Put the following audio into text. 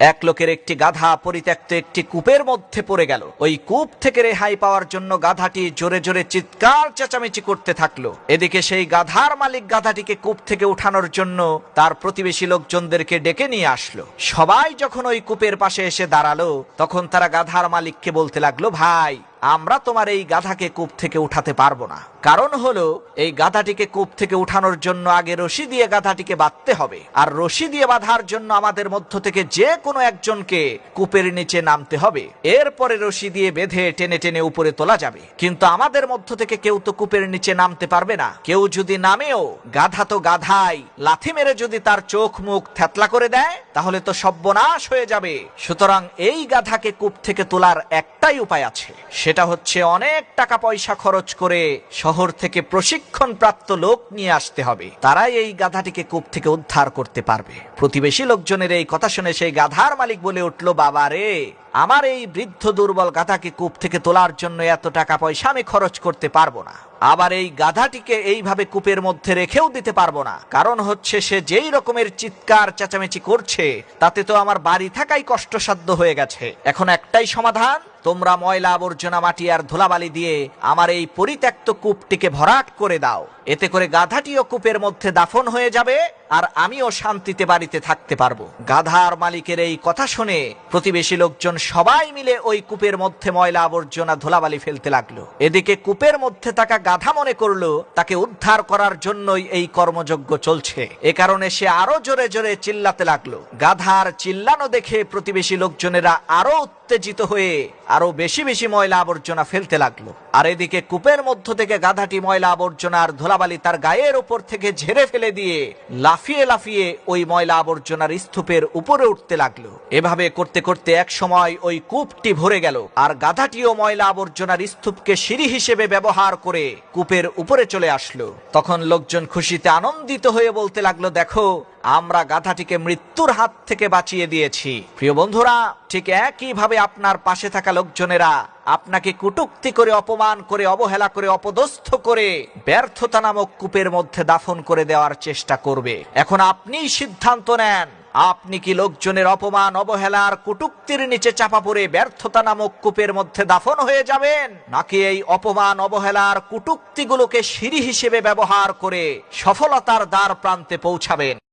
এক লোকের একটি গাধা পরিত্যক্ত একটি কূপের মধ্যে পড়ে গেল। ওই কূপ থেকে রেহাই পাওয়ার জন্য গাধাটি জোরে জোরে চিৎকার চেঁচামেচি করতে থাকলো। এদিকে সেই গাধার মালিক গাধাটিকে কূপ থেকে উঠানোর জন্য তার প্রতিবেশী লোকজনদেরকে ডেকে নিয়ে আসলো। সবাই যখন ওই কূপের পাশে এসে দাঁড়ালো, তখন তারা গাধার মালিককে বলতে লাগলো, ভাই, আমরা তোমার এই গাধাকে কূপ থেকে উঠাতে পারবো না। কারণ হলো, এই গাধাটিকে কূপ থেকে উঠানোর জন্য আগে রশি দিয়ে গাধাটিকে বাঁধতে হবে, আর রশি দিয়ে বাঁধার জন্য আমাদের মধ্য থেকে যে কোনো একজনকে কূপের নিচে নামতে হবে। এরপরে রশি দিয়ে বেঁধে টেনে টেনে উপরে তোলা যাবে। কিন্তু আমাদের মধ্য থেকে কেউ তো কূপের নিচে নামতে পারবে না। কেউ যদি নামেও, গাধা তো গাধাই, লাথি মেরে যদি তার চোখ মুখ থ্যাতলা করে দেয়, তাহলে তো সর্বনাশ হয়ে যাবে। সুতরাং এই গাধাকে কূপ থেকে তোলার একটাই উপায় আছে, সেটা হচ্ছে অনেক টাকা পয়সা খরচ করে শহর থেকে প্রশিক্ষণ প্রাপ্ত লোক নিয়ে আসতে হবে। তারাই এই গাধাটিকে কূপ থেকে উদ্ধার করতে পারবে। প্রতিবেশী লোকজনের এই কথা শুনে সেই গাধার মালিক বলে উঠল, বাবা রে, আমার এই বৃদ্ধ দুর্বল গাধাকে কূপ থেকে তোলার জন্য এত টাকা পয়সা আমি খরচ করতে পারবো না। আবার এই গাধাটিকে এইভাবে কূপের মধ্যে রেখেও দিতে পারবো না। কারণ হচ্ছে, সে যেই রকমের চিৎকার চেঁচামেচি করছে, তাতে তো আমার বাড়ি থাকাই কষ্টসাধ্য হয়ে গেছে। এখন একটাই সমাধান, তোমরা ময়লা আবর্জনা মাটি আর ধুলাবালি দিয়ে আমার এই পরিত্যক্ত কূপটিকে ভরাট করে দাও। এতে করে গাধাটিও কূপের মধ্যে দাফন হয়ে যাবে, আর আমিও শান্তিতে বাড়িতে থাকতে পারবো। গাধার মালিকের এই কথা শুনে প্রতিবেশী লোকজন সবাই মিলে ওই কূপের মধ্যে ময়লা আবর্জনা ধুলাবালি ফেলতে লাগলো। এদিকে কূপের মধ্যে থাকা গাধা মনে করলো তাকে উদ্ধার করার জন্যই এই কর্মযজ্ঞ চলছে। এ কারণে সে আরো জোরে জোরে চিল্লাতে লাগলো। গাধার চিল্লানো দেখে প্রতিবেশী লোকজনেরা আরো উত্তেজিত হয়ে আরো বেশি বেশি ময়লা আবর্জনা ফেলতে লাগলো। আর এদিকে কূপের মধ্য থেকে গাধাটি ময়লা আবর্জনার ধুলাবালি তার গায়ের উপর থেকে ঝেড়ে ফেলে দিয়ে লাফিয়ে লাফিয়ে ওই ময়লা আবর্জনার স্তূপের উপরে উঠতে লাগলো। এভাবে করতে করতে এক সময় ওই কূপটি ভরে গেল, আর গাধাটিও ময়লা আবর্জনার স্তূপকে সিঁড়ি হিসেবে ব্যবহার করে কূপের উপরে চলে আসলো। তখন লোকজন খুশিতে আনন্দিত হয়ে বলতে লাগলো, দেখো, আমরা গাধাটিকে মৃত্যুর হাত থেকে বাঁচিয়ে দিয়েছি। প্রিয় বন্ধুরা, ঠিক একইভাবে আপনার পাশে থাকা লোকজনেরা আপনাকে কটূক্তি করে, অপমান করে, অবহেলা করে, অপদস্থ করে ব্যর্থতা নামক কূপের মধ্যে দাফন করে দেওয়ার চেষ্টা করবে। এখন আপনিই সিদ্ধান্ত নেন, আপনি কি লোকজনের অপমান, অবহেলার, কটূক্তির নিচে চাপা পড়ে ব্যর্থতা নামক কূপের মধ্যে দাফন হয়ে যাবেন, নাকি এই অপমান, অবহেলার, কটূক্তিগুলোকে সিঁড়ি হিসেবে ব্যবহার করে সফলতার দ্বার প্রান্তে পৌঁছাবেন?